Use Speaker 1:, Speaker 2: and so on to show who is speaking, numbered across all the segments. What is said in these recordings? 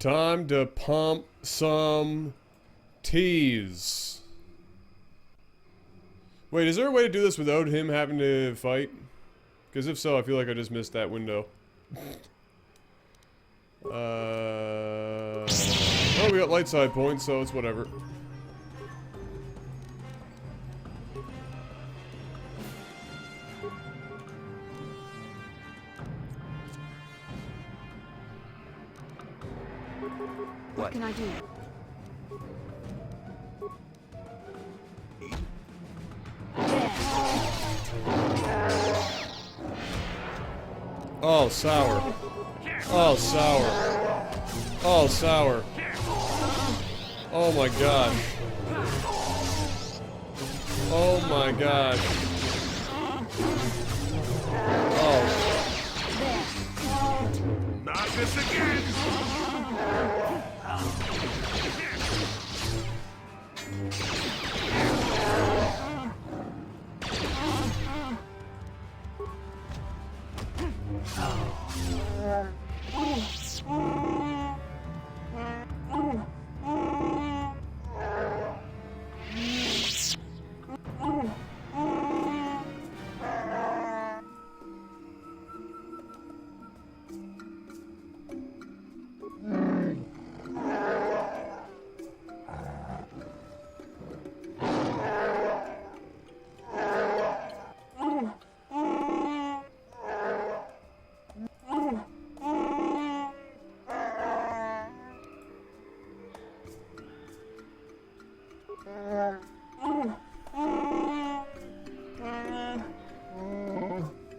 Speaker 1: Time to pump some teas. Wait, is there a way to do this without him having to fight? Because if so, I feel like I just missed that window. Oh, we got light side points, so it's whatever.
Speaker 2: What can I do?
Speaker 1: Oh, sour. Oh, sour. Oh, sour. Oh my god. Oh my god. Oh.
Speaker 3: Not this again!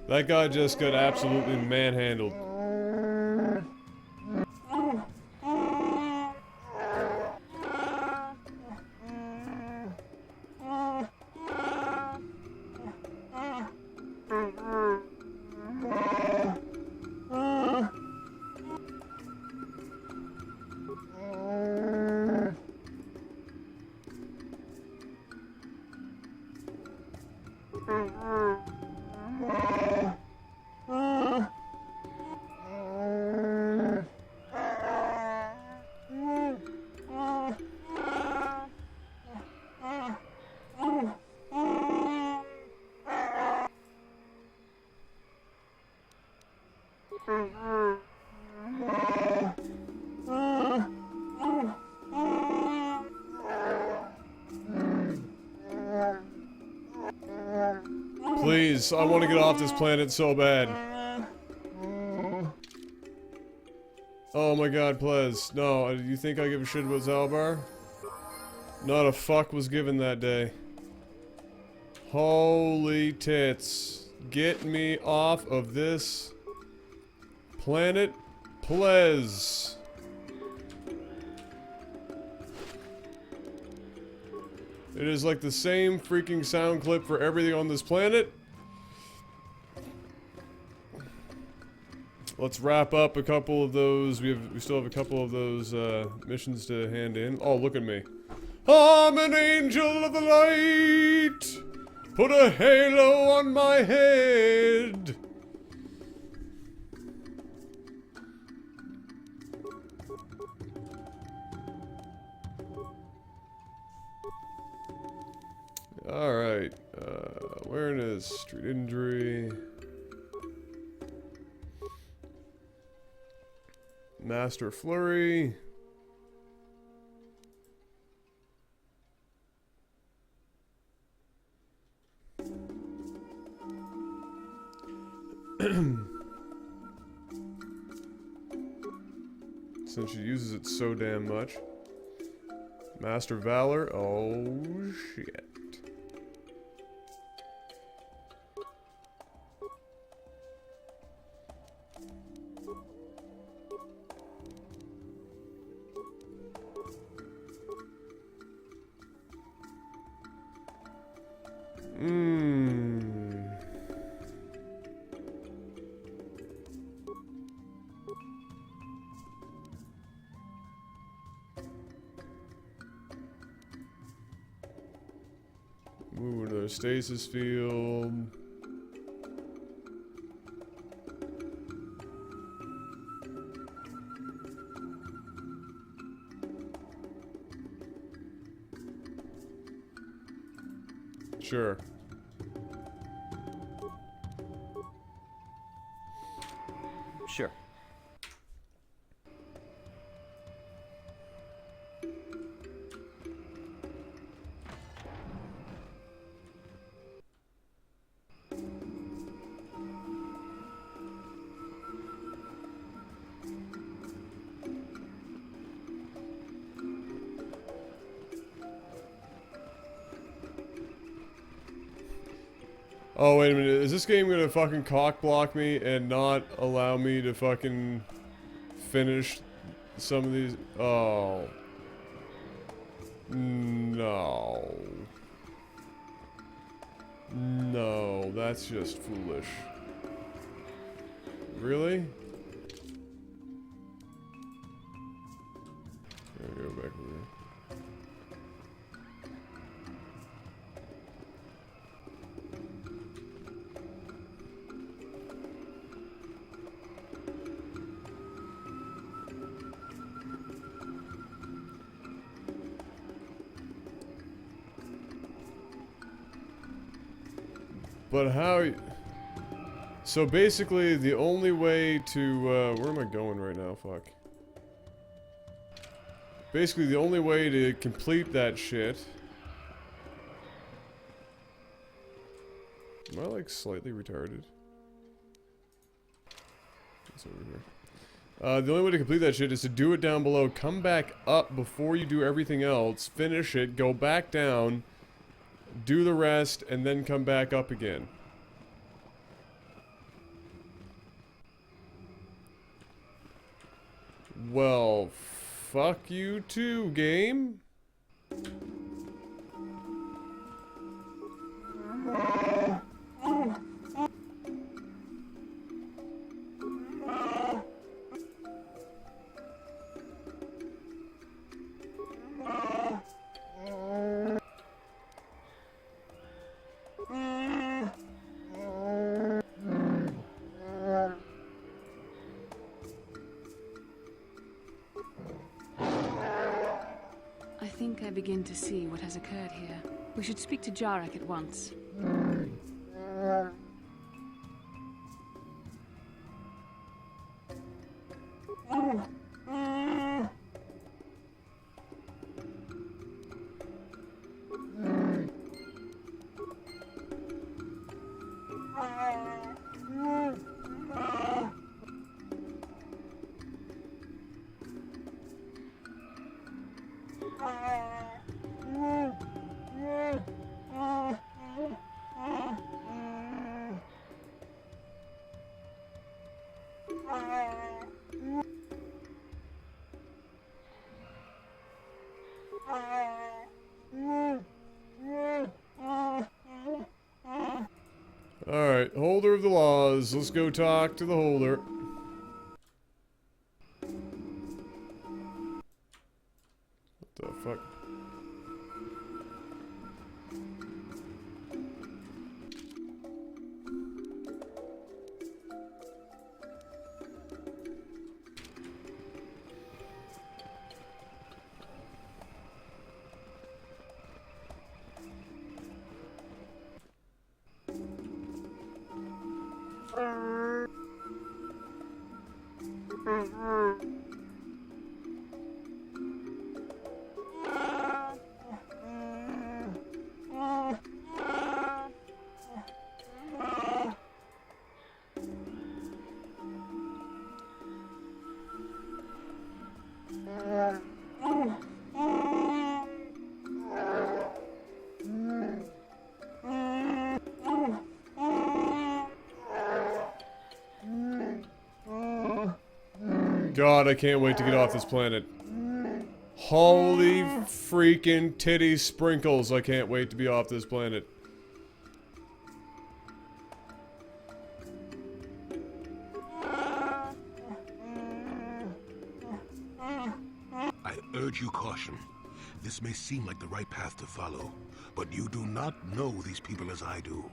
Speaker 1: That guy just got absolutely manhandled. Please, I want to get off this planet so bad. Oh my god, Plez. No, you think I give a shit about Zalbar? Not a fuck was given that day. Holy tits. Get me off of this planet, Plez. It is like the same freaking sound clip for everything on this planet. Let's wrap up a couple of those. We still have a couple of those missions to hand in. Oh, look at me. I'm an angel of the light. Put a halo on my head. Alright, awareness, street injury, master flurry, since she uses it so damn much, master valor, oh shit. Move to the stasis field. Sure.
Speaker 4: Sure.
Speaker 1: Oh, wait a minute. Is this game gonna fucking cock block me and not allow me to fucking finish some of these? Oh. No. No, that's just foolish. Really? Go back over here. But how... So basically, the only way to... where am I going right now? Fuck. Basically, the only way to complete that shit... Am I, like, slightly retarded? It's over here. The only way to complete that shit is to do it down below, come back up before you do everything else, finish it, go back down... Do the rest, and then come back up again. Well, fuck you too, game.
Speaker 2: I think I begin to see what has occurred here. We should speak to Jarek at once.
Speaker 1: Alright, holder of the laws. Let's go talk to the holder. What the fuck? God, I can't wait to get off this planet. Holy freaking titty sprinkles, I can't wait to be off this planet.
Speaker 3: I urge you caution. This may seem like the right path to follow, but you do not know these people as I do.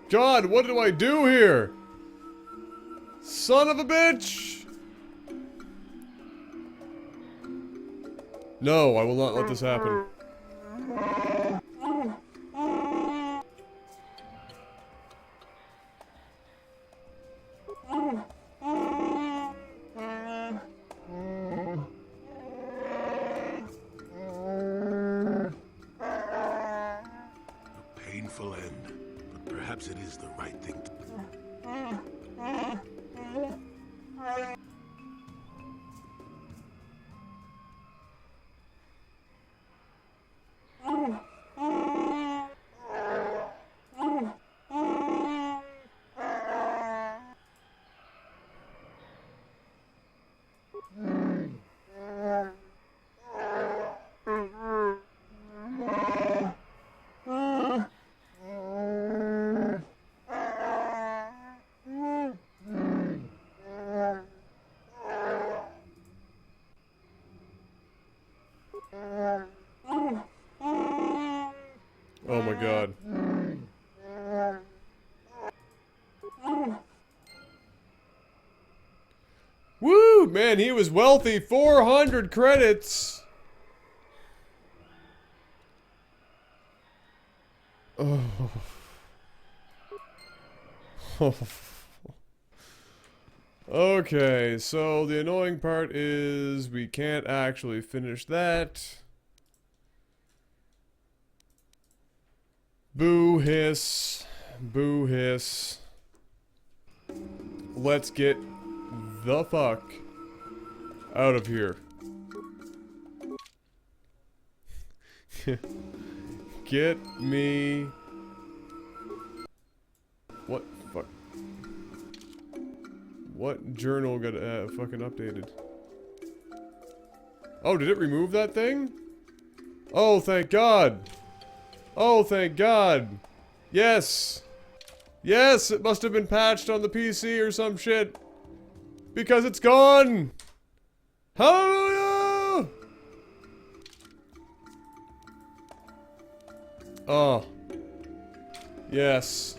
Speaker 1: God, what do I do here? Son of a bitch! No, I will not let this happen.
Speaker 3: A painful end, but perhaps it is the right thing to do.
Speaker 1: Oh my god. Woo! Man, he was wealthy. 400 credits! Oh. Okay, so the annoying part is we can't actually finish that. Boo hiss. Boo hiss. Let's get the fuck out of here. Get me. What fuck? What journal got fucking updated? Oh, did it remove that thing? Oh, thank God. Oh, thank God. Yes. Yes, it must have been patched on the PC or some shit. Because it's gone. Hallelujah. Oh. Yes.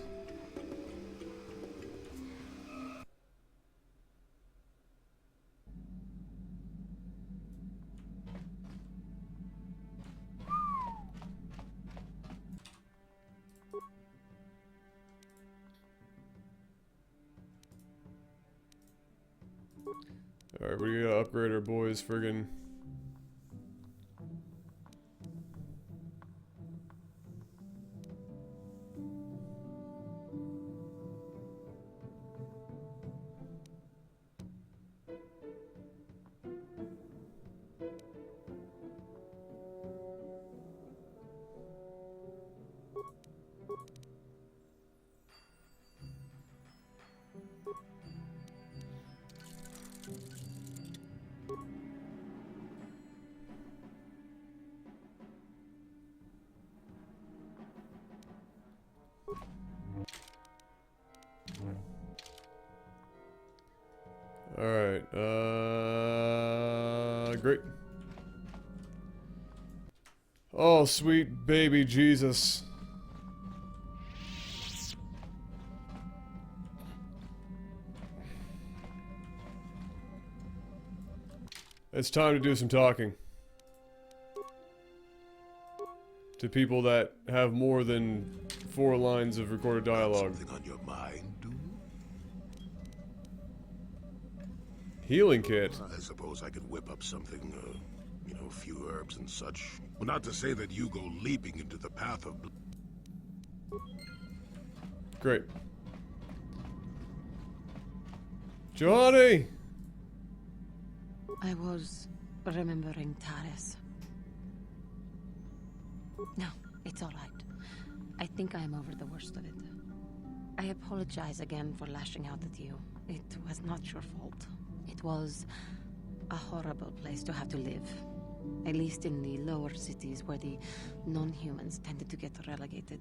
Speaker 1: Alright, we gotta upgrade our boys friggin'. Alright, great. Oh, sweet baby Jesus. It's time to do some talking. To people that have more than 4 lines of recorded dialogue.
Speaker 3: Something on your mind, do?
Speaker 1: Healing kit.
Speaker 3: I suppose I could whip up something, you know, a few herbs and such. Well, not to say that you go leaping into the path of...
Speaker 1: Great. Johnny!
Speaker 5: I was remembering Taris. No, it's all right. I think I am over the worst of it. I apologize again for lashing out at you. It was not your fault. It was a horrible place to have to live. At least in the lower cities where the non-humans tended to get relegated.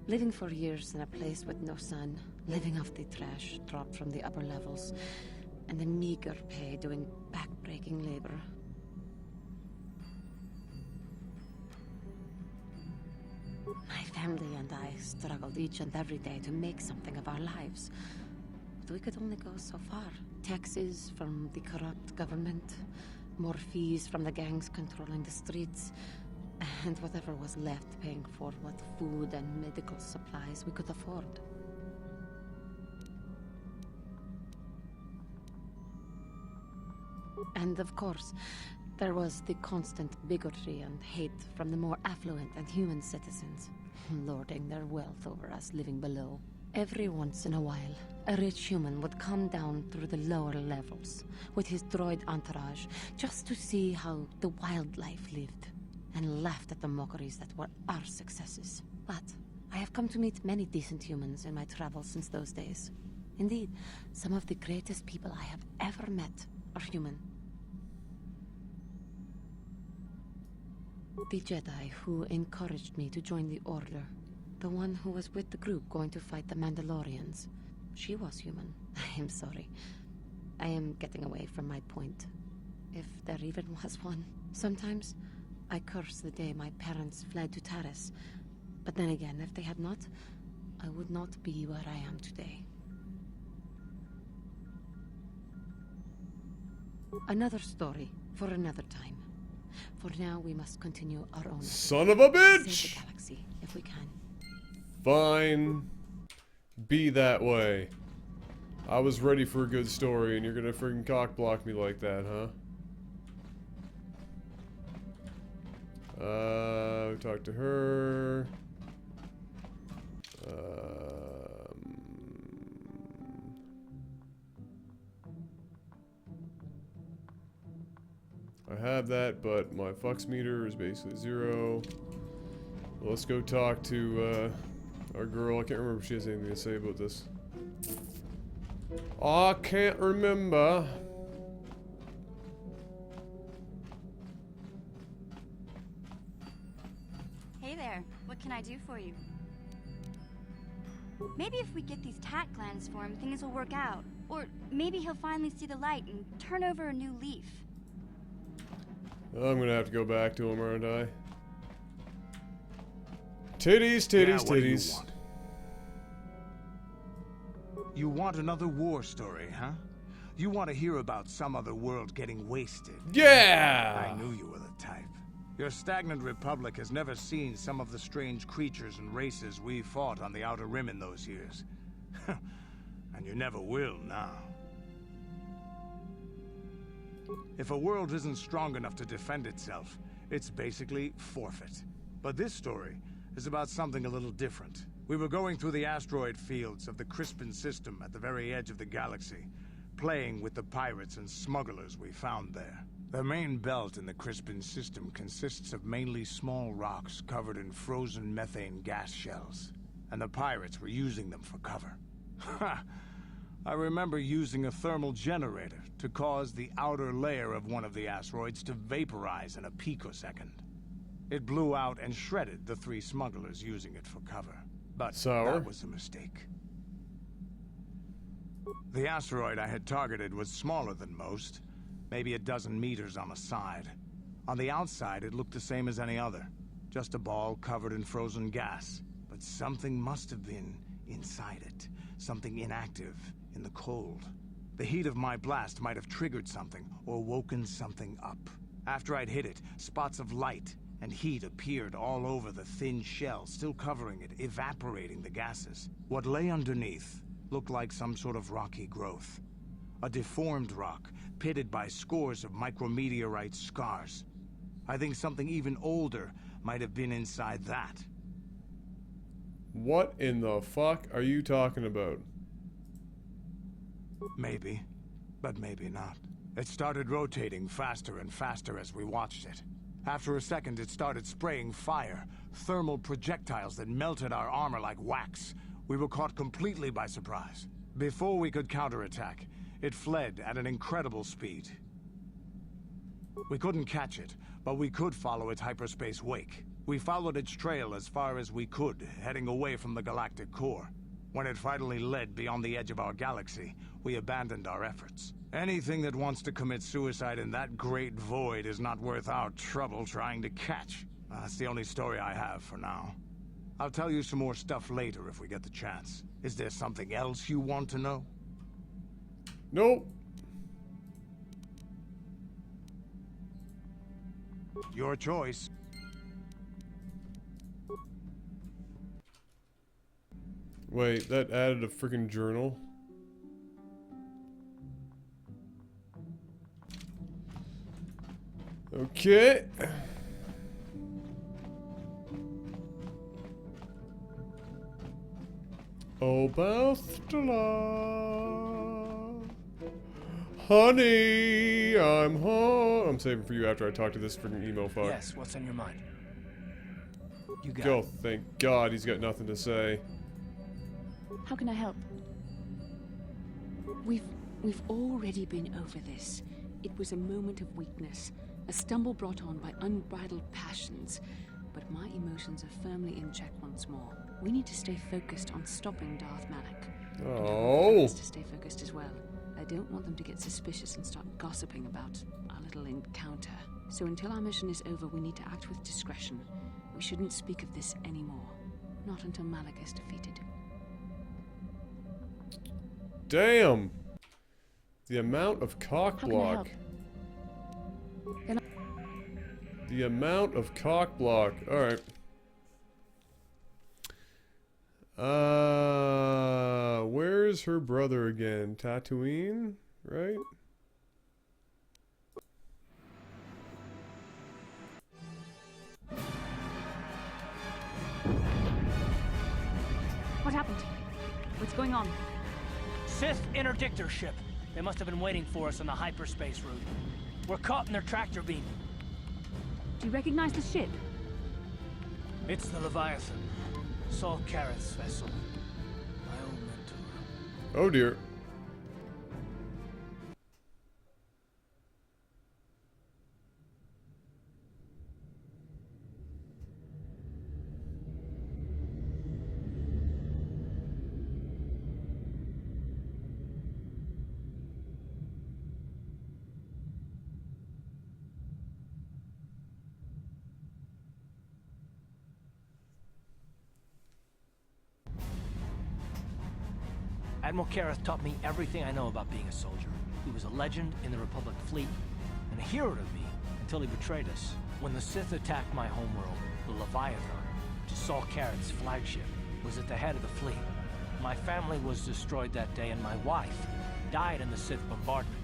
Speaker 5: Living for years in a place with no sun, living off the trash dropped from the upper levels, and a meager pay doing back-breaking labor. My family and I struggled each and every day to make something of our lives. But we could only go so far. Taxes from the corrupt government, more fees from the gangs controlling the streets, and whatever was left paying for what food and medical supplies we could afford. And of course, there was the constant bigotry and hate from the more affluent and human citizens, lording their wealth over us living below. Every once in a while, a rich human would come down through the lower levels with his droid entourage just to see how the wildlife lived, and laughed at the mockeries that were our successes. But I have come to meet many decent humans in my travels since those days. Indeed, some of the greatest people I have ever met are human. The Jedi who encouraged me to join the Order, the one who was with the group going to fight the Mandalorians, she was human. I am sorry. I am getting away from my point, if there even was one. Sometimes I curse the day my parents fled to Taris, but then again, if they had not, I would not be where I am today. Another story for another time. For now, we must continue our own.
Speaker 1: Son of a bitch!
Speaker 5: Save the galaxy, if we can.
Speaker 1: Fine. Be that way. I was ready for a good story, and you're gonna freaking cockblock me like that, huh? We talked to her. I have that, but my flux meter is basically 0. Well, let's go talk to our girl. I can't remember if she has anything to say about this. I can't remember.
Speaker 6: Hey there, what can I do for you? Maybe if we get these tat glands for him, things will work out. Or maybe he'll finally see the light and turn over a new leaf.
Speaker 1: I'm gonna have to go back to him, aren't I? Titties, titties,
Speaker 3: Yeah, what do you
Speaker 1: titties.
Speaker 3: want? You want another war story, huh? You want to hear about some other world getting wasted?
Speaker 1: Yeah!
Speaker 3: I knew you were the type. Your stagnant republic has never seen some of the strange creatures and races we fought on the Outer Rim in those years. And you never will now. If a world isn't strong enough to defend itself, it's basically forfeit. But this story is about something a little different. We were going through the asteroid fields of the Crispin system at the very edge of the galaxy, playing with the pirates and smugglers we found there. The main belt in the Crispin system consists of mainly small rocks covered in frozen methane gas shells, and the pirates were using them for cover. Ha! I remember using a thermal generator to cause the outer layer of one of the asteroids to vaporize in a picosecond. It blew out and shredded the 3 smugglers using it for cover. But that was a mistake. The asteroid I had targeted was smaller than most, maybe a dozen meters on a side. On the outside, it looked the same as any other, just a ball covered in frozen gas. But something must have been inside it, something inactive, in the cold. The heat of my blast might have triggered something, or woken something up. After I'd hit it, spots of light and heat appeared all over the thin shell, still covering it, evaporating the gases. What lay underneath looked like some sort of rocky growth. A deformed rock, pitted by scores of micrometeorite scars. I think something even older might have been inside that.
Speaker 1: What in the fuck are you talking about?
Speaker 3: Maybe, but maybe not. It started rotating faster and faster as we watched it. After a second, it started spraying fire, thermal projectiles that melted our armor like wax. We were caught completely by surprise. Before we could counterattack, it fled at an incredible speed. We couldn't catch it, but we could follow its hyperspace wake. We followed its trail as far as we could, heading away from the galactic core. When it finally led beyond the edge of our galaxy, we abandoned our efforts. Anything that wants to commit suicide in that great void is not worth our trouble trying to catch. That's the only story I have for now. I'll tell you some more stuff later if we get the chance. Is there something else you want to know?
Speaker 1: Nope.
Speaker 3: Your choice.
Speaker 1: Wait, that added a freaking journal? Okay. Oh, Bastila. Honey, I'm home. I'm saving for you after I talk to this freaking emo fuck.
Speaker 7: Yes, what's on your mind? You got
Speaker 1: Go,
Speaker 7: it.
Speaker 1: thank God he's got nothing to say.
Speaker 2: How can I help? We've already been over this. It was a moment of weakness, a stumble brought on by unbridled passions. But my emotions are firmly in check once more. We need to stay focused on stopping Darth Malak.
Speaker 1: Oh.
Speaker 2: To stay focused as well. I don't want them to get suspicious and start gossiping about our little encounter. So until our mission is over, we need to act with discretion. We shouldn't speak of this anymore. Not until Malak is defeated.
Speaker 1: Damn. The amount of cock
Speaker 2: How can I
Speaker 1: block.
Speaker 2: help?
Speaker 1: The amount of cock block. Alright. Where's her brother again? Tatooine? Right?
Speaker 2: What happened? What's going on?
Speaker 7: Sith interdictor ship. They must have been waiting for us on the hyperspace route. We're caught in their tractor beam.
Speaker 2: Do you recognize the ship?
Speaker 7: It's the Leviathan. Saul Careth's vessel. My old mentor.
Speaker 1: Oh dear.
Speaker 7: Admiral Careth taught me everything I know about being a soldier. He was a legend in the Republic fleet, and a hero to me until he betrayed us. When the Sith attacked my homeworld, the Leviathan, which is Saul Careth's flagship, was at the head of the fleet. My family was destroyed that day, and my wife died in the Sith bombardment.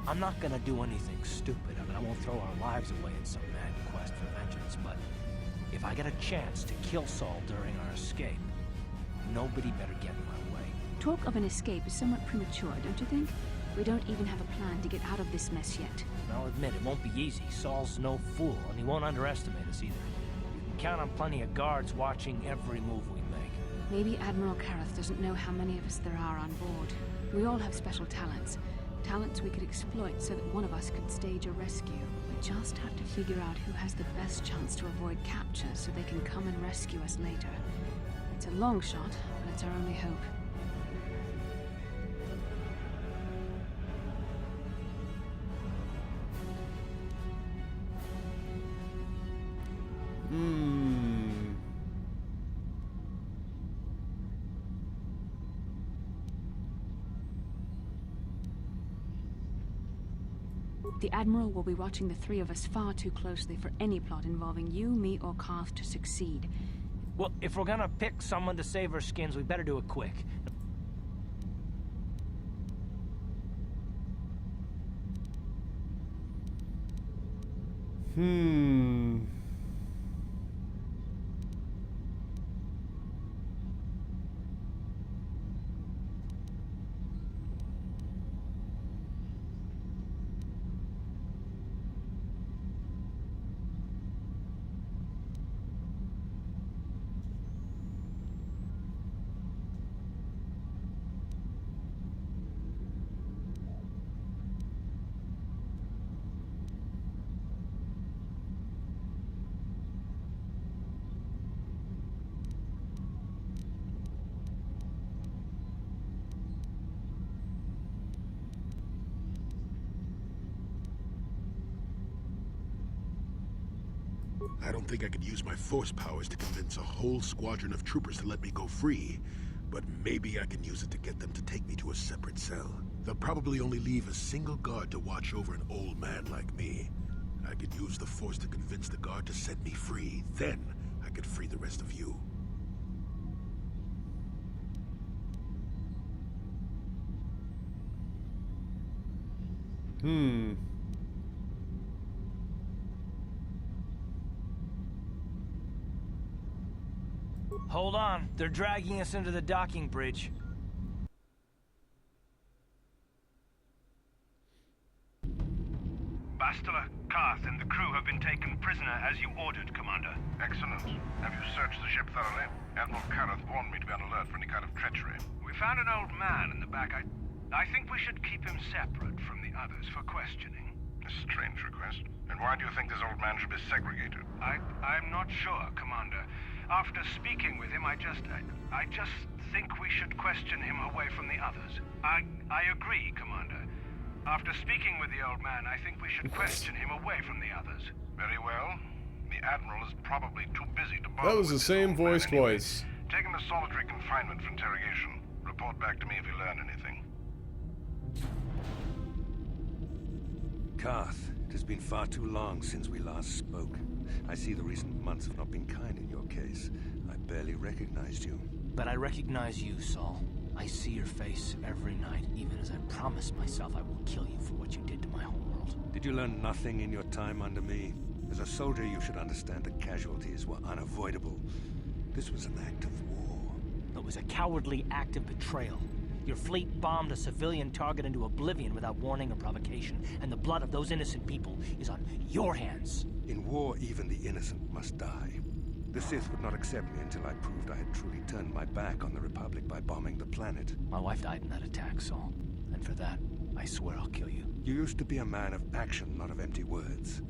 Speaker 7: I'm not gonna do anything stupid. I mean, I won't throw our lives away in some mad quest for vengeance, but if I get a chance to kill Saul during our escape, nobody better get in my way.
Speaker 2: Talk of an escape is somewhat premature, don't you think? We don't even have a plan to get out of this mess yet.
Speaker 7: And I'll admit, it won't be easy. Saul's no fool, and he won't underestimate us either. You can count on plenty of guards watching every move we make.
Speaker 2: Maybe Admiral Careth doesn't know how many of us there are on board. We all have special talents. Talents we could exploit so that one of us could stage a rescue. We just have to figure out who has the best chance to avoid capture so they can come and rescue us later. It's a long shot, but it's our only hope. The Admiral will be watching the three of us far too closely for any plot involving you, me, or Carth to succeed.
Speaker 7: Well, if we're gonna pick someone to save our skins, we better do it quick.
Speaker 8: I don't think I could use my force powers to convince a whole squadron of troopers to let me go free, but maybe I can use it to get them to take me to a separate cell. They'll probably only leave a single guard to watch over an old man like me. I could use the force to convince the guard to set me free. Then I could free the rest of you.
Speaker 7: Hold on, they're dragging us into the docking bridge.
Speaker 9: Bastila, Karth, and the crew have been taken prisoner as you ordered, Commander.
Speaker 10: Excellent. Have you searched the ship thoroughly? Admiral Karth warned me to be on alert for any kind of treachery.
Speaker 9: We found an old man in the back. I think we should keep him separate from the others for questioning.
Speaker 10: A strange request. And why do you think this old man should be segregated?
Speaker 9: I'm not sure, Commander. After speaking with him, I just think we should question him away from the others. I agree, Commander. After speaking with the old man, I think we should question him away from the others.
Speaker 10: Very well. The Admiral is probably too busy to bother
Speaker 1: That was
Speaker 10: with
Speaker 1: the
Speaker 10: this
Speaker 1: same
Speaker 10: old man
Speaker 1: voice
Speaker 10: anyway.
Speaker 1: twice.
Speaker 10: Take him to solitary confinement for interrogation. Report back to me if you learn anything.
Speaker 11: Karth, it has been far too long since we last spoke. I see the recent months have not been kind in your case. I barely recognized you.
Speaker 7: But I recognize you, Saul. I see your face every night, even as I promised myself I will kill you for what you did to my homeworld.
Speaker 11: Did you learn nothing in your time under me? As a soldier, you should understand that casualties were unavoidable. This was an act of war.
Speaker 7: It was a cowardly act of betrayal. Your fleet bombed a civilian target into oblivion without warning or provocation, and the blood of those innocent people is on your hands.
Speaker 11: In war, even the innocent must die. The Sith would not accept me until I proved I had truly turned my back on the Republic by bombing the planet.
Speaker 7: My wife died in that attack, Saul. And for that, I swear I'll kill you.
Speaker 11: You used to be a man of action, not of empty words.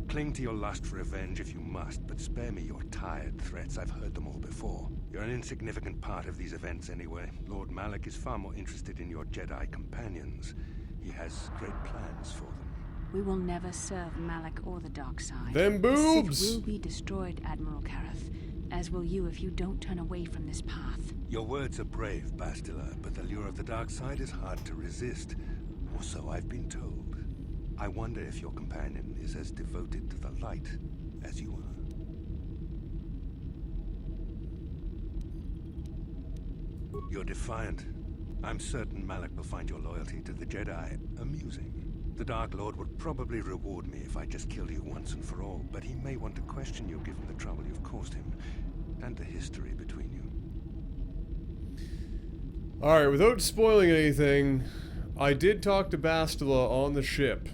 Speaker 11: Cling to your lust for revenge if you must, but spare me your tired threats. I've heard them all before. You're an insignificant part of these events anyway. Lord Malak is far more interested in your Jedi companions. He has great plans for them.
Speaker 2: We will never serve Malak or the dark side.
Speaker 1: Them
Speaker 2: The
Speaker 1: boobs!
Speaker 2: Sith will be destroyed, Admiral Karth, as will you if you don't turn away from this path.
Speaker 11: Your words are brave, Bastila, but the lure of the dark side is hard to resist. Or so I've been told. I wonder if your companion is as devoted to the light as you are. You're defiant. I'm certain Malak will find your loyalty to the Jedi amusing. The Dark Lord would probably reward me if I just killed you once and for all, but he may want to question you given the trouble you've caused him, and the history between you.
Speaker 1: Alright, without spoiling anything, I did talk to Bastila on the ship.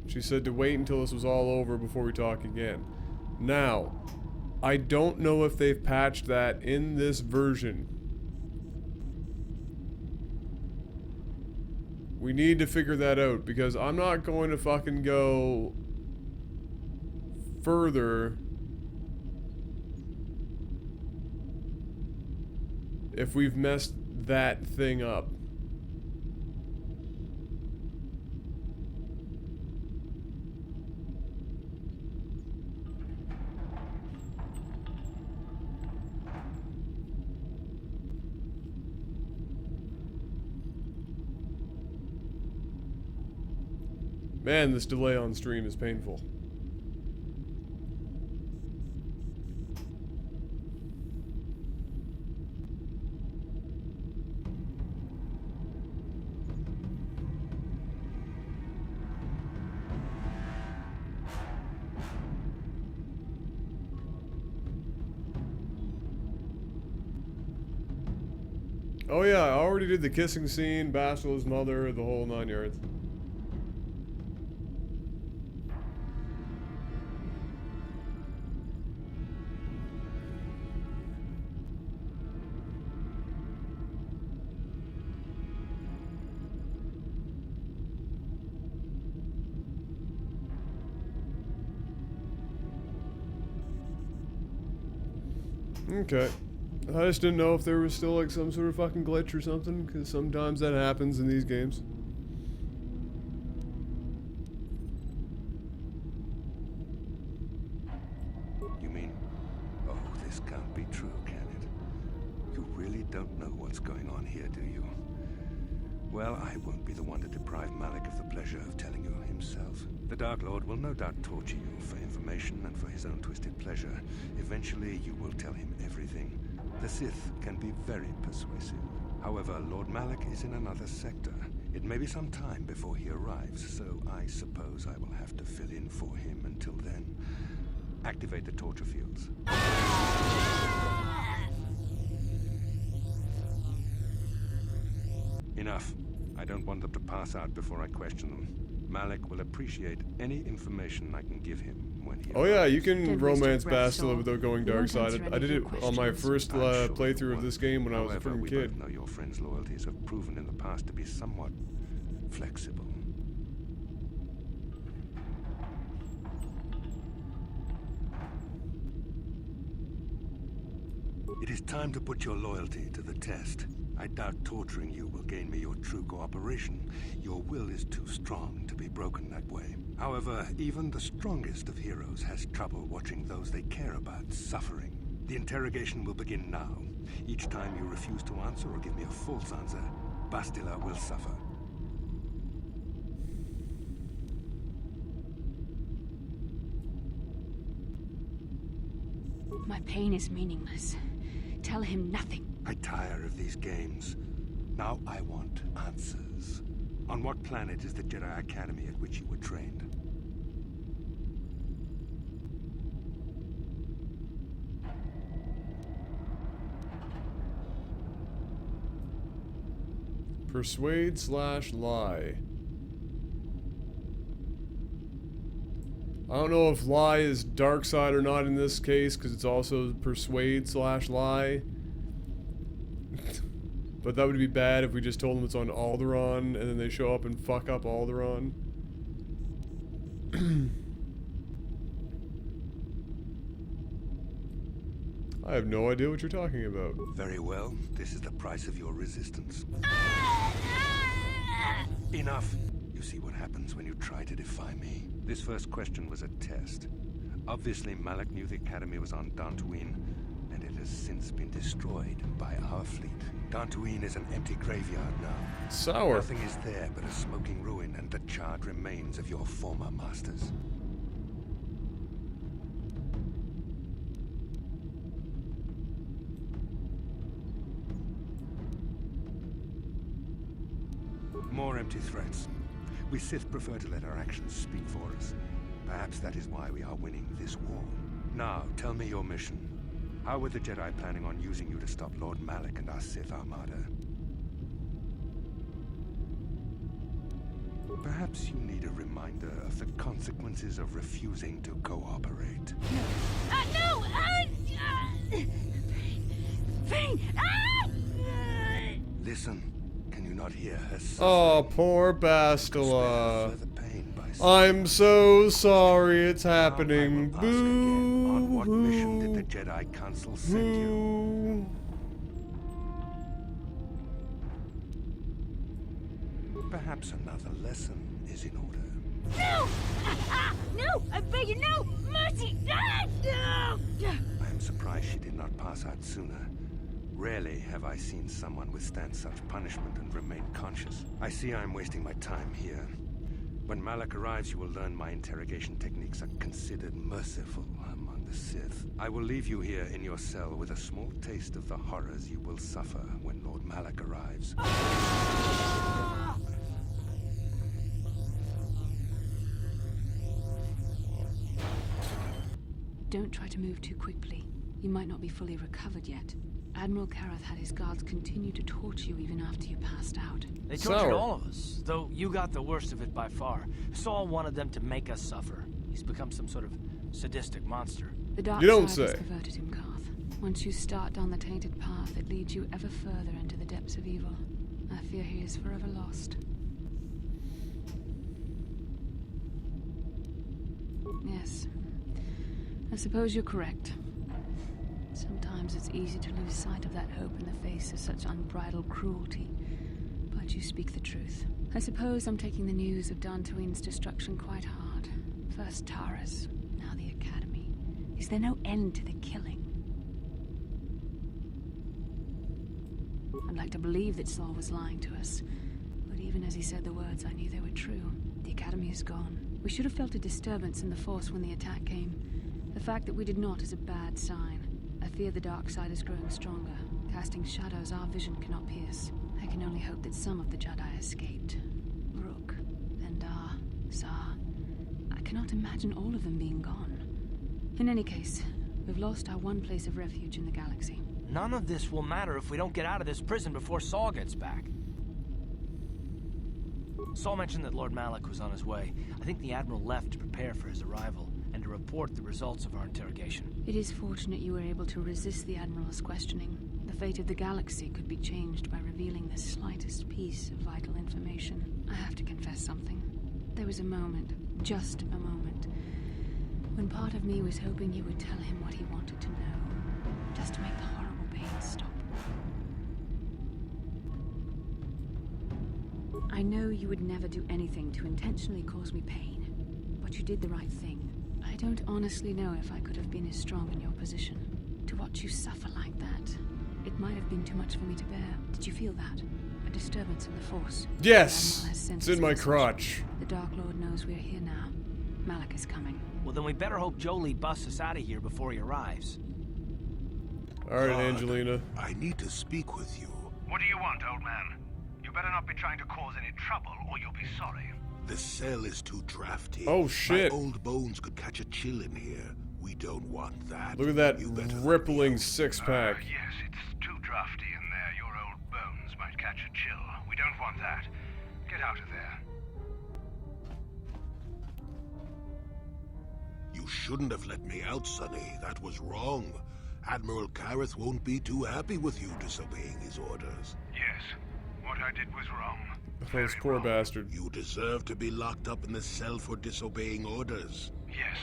Speaker 1: She said to wait until this was all over before we talk again. Now, I don't know if they've patched that in this version. We need to figure that out, because I'm not going to fucking go further if we've messed that thing up. Man, this delay on stream is painful. Oh yeah, I already did the kissing scene, Bastila's mother, the whole 9 yards. Okay. I just didn't know if there was still like some sort of fucking glitch or something, because sometimes that happens in these games.
Speaker 11: cannot be true, can it? You really don't know what's going on here, do you? Well, I won't be the one to deprive Malik of the pleasure of telling you himself. The Dark Lord will no doubt torture you for information and for his own twisted pleasure. Eventually, you will tell him everything. The Sith can be very persuasive. However, Lord Malik is in another sector. It may be some time before he arrives, so I suppose I will have to fill in for him until then. Activate the torture fields. Enough. I don't want them to pass out before I question them. Malik will appreciate any information I can give him when he
Speaker 1: Oh yeah, you
Speaker 2: Don't
Speaker 1: can
Speaker 2: waste your
Speaker 1: romance
Speaker 2: breath,
Speaker 1: Bastila
Speaker 2: Saul.
Speaker 1: without going
Speaker 2: We
Speaker 1: dark
Speaker 2: won't
Speaker 1: side.
Speaker 2: answer
Speaker 1: I
Speaker 2: any
Speaker 1: did
Speaker 2: of
Speaker 1: it
Speaker 2: your
Speaker 1: on my
Speaker 2: questions.
Speaker 1: first
Speaker 11: I'm sure
Speaker 1: playthrough
Speaker 11: you
Speaker 1: of this
Speaker 11: won't.
Speaker 1: game when I was a
Speaker 11: However,
Speaker 1: freaking
Speaker 11: we
Speaker 1: kid.
Speaker 11: both know your friend's loyalties have proven in the past to be somewhat flexible. It is time to put your loyalty to the test. I doubt torturing you will gain me your true cooperation. Your will is too strong to be broken that way. However, even the strongest of heroes has trouble watching those they care about suffering. The interrogation will begin now. Each time you refuse to answer or give me a false answer, Bastila will suffer.
Speaker 2: My pain is meaningless. Tell him nothing.
Speaker 11: I tire of these games. Now I want answers. On what planet is the Jedi Academy at which you were trained?
Speaker 1: Persuade/lie. I don't know if lie is dark side or not in this case, because it's also persuade/lie. But that would be bad if we just told them it's on Alderaan, and then they show up and fuck up Alderaan. I have no idea what you're talking about.
Speaker 11: Very well. This is the price of your resistance. Enough! You see what happens when you try to defy me. This first question was a test. Obviously, Malik knew the Academy was on Dantooine, and it has since been destroyed by our fleet. Dantooine is an empty graveyard now.
Speaker 1: Sour.
Speaker 11: Nothing is there but a smoking ruin and the charred remains of your former masters. More empty threats. We Sith prefer to let our actions speak for us. Perhaps that is why we are winning this war. Now, tell me your mission. How were the Jedi planning on using you to stop Lord Malik and our Sith Armada? Perhaps you need a reminder of the consequences of refusing to cooperate.
Speaker 6: No! Pain!
Speaker 11: Listen, can you not hear her suffering?
Speaker 1: Oh, poor
Speaker 11: Spare
Speaker 1: Bastila.
Speaker 11: further pain by
Speaker 1: I'm so sorry it's happening.
Speaker 11: Now I will ask again,
Speaker 1: Boo.
Speaker 11: on what mission did the Jedi Council send you?
Speaker 1: Boo.
Speaker 11: Perhaps another lesson is in order.
Speaker 6: No! No! I beg you, no! Mercy! No!
Speaker 11: I am surprised she did not pass out sooner. Rarely have I seen someone withstand such punishment and remain conscious. I see I am wasting my time here. When Malik arrives, you will learn my interrogation techniques are considered merciful among the Sith. I will leave you here in your cell with a small taste of the horrors you will suffer when Lord Malik arrives.
Speaker 2: Don't try to move too quickly. You might not be fully recovered yet. Admiral Kareth had his guards continue to torture you even after you passed out.
Speaker 7: They tortured
Speaker 1: Sour.
Speaker 7: all of us, though you got the worst of it by far. Saul wanted them to make us suffer. He's become some sort of sadistic monster.
Speaker 2: The dark
Speaker 1: You don't
Speaker 2: side has
Speaker 1: say.
Speaker 2: perverted him, Karth. Once you start down the tainted path, it leads you ever further into the depths of evil. I fear he is forever lost. Yes. I suppose you're correct. Sometimes it's easy to lose sight of that hope in the face of such unbridled cruelty. But you speak the truth. I suppose I'm taking the news of Dantooine's destruction quite hard. First Taras, now the Academy. Is there no end to the killing? I'd like to believe that Saul was lying to us. But even as he said the words, I knew they were true. The Academy is gone. We should have felt a disturbance in the Force when the attack came. The fact that we did not is a bad sign. I fear the dark side is growing stronger, casting shadows our vision cannot pierce. I can only hope that some of the Jedi escaped. Rook, Endar, Zar. I cannot imagine all of them being gone. In any case, we've lost our one place of refuge in the galaxy.
Speaker 7: None of this will matter if we don't get out of this prison before Saul gets back. Saul mentioned that Lord Malak was on his way. I think the Admiral left to prepare for his arrival and to report the results of our interrogation.
Speaker 2: It is fortunate you were able to resist the Admiral's questioning. The fate of the galaxy could be changed by revealing the slightest piece of vital information. I have to confess something. There was a moment, just a moment, when part of me was hoping you would tell him what he wanted to know, just to make the horrible pain stop. I know you would never do anything to intentionally cause me pain, but you did the right thing. I don't honestly know if I could have been as strong in your position. To watch you suffer like that, it might have been too much for me to bear. Did you feel that? A disturbance in the Force?
Speaker 1: Yes! It's in my crotch.
Speaker 2: The Dark Lord knows we're here now. Malak is coming.
Speaker 7: Well, then we better hope Jolie busts us out of here before he arrives.
Speaker 1: Alright, Angelina.
Speaker 8: I need to speak with you.
Speaker 9: What do you want, old man? You better not be trying to cause any trouble, or you'll be sorry.
Speaker 8: The cell is too drafty.
Speaker 1: Oh, shit.
Speaker 8: My old bones could catch a chill in here. We don't want that.
Speaker 1: Look at that rippling six-pack.
Speaker 9: Yes, it's too drafty in there. Your old bones might catch a chill. We don't want that. Get out of there.
Speaker 8: You shouldn't have let me out, Sonny. That was wrong. Admiral Kareth won't be too happy with you disobeying his orders.
Speaker 9: Yes, what I did was wrong.
Speaker 1: Those poor bastard.
Speaker 8: You deserve to be locked up in the cell for disobeying orders.
Speaker 9: Yes,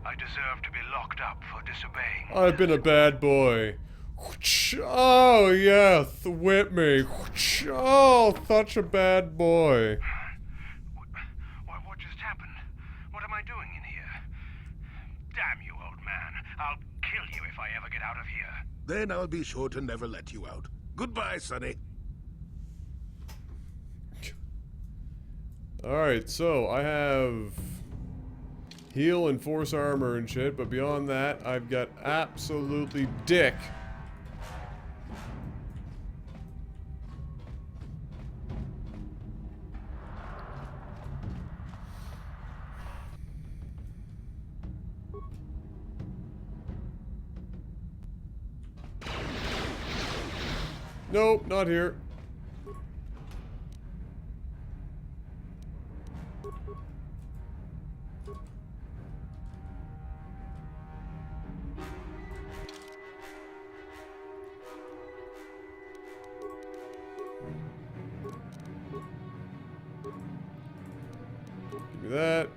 Speaker 9: I deserve to be locked up for disobeying.
Speaker 1: I've been a bad boy. Oh, yeah, whip me. Oh, such a bad boy.
Speaker 9: What just happened? What am I doing in here? Damn you, old man. I'll kill you if I ever get out of here.
Speaker 8: Then I'll be sure to never let you out. Goodbye, Sonny.
Speaker 1: Alright, so I have heal and force armor and shit, but beyond that, I've got absolutely dick. Nope, not here. Give me that.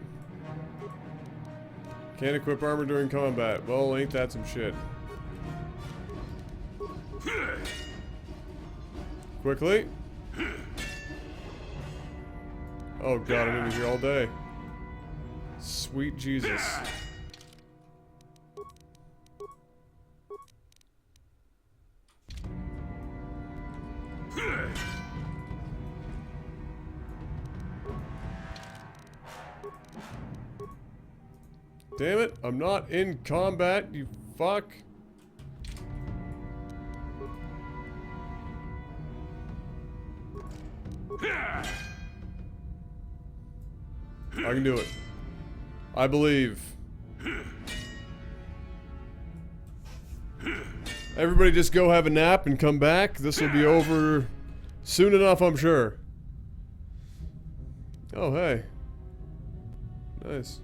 Speaker 1: Can't equip armor during combat. Well, ain't that some shit. Quickly. Oh god, I'm gonna be here all day. Sweet Jesus. Damn it, I'm not in combat, you fuck. I can do it. I believe. Everybody just go have a nap and come back. This will be over soon enough, I'm sure. Oh, hey. Nice.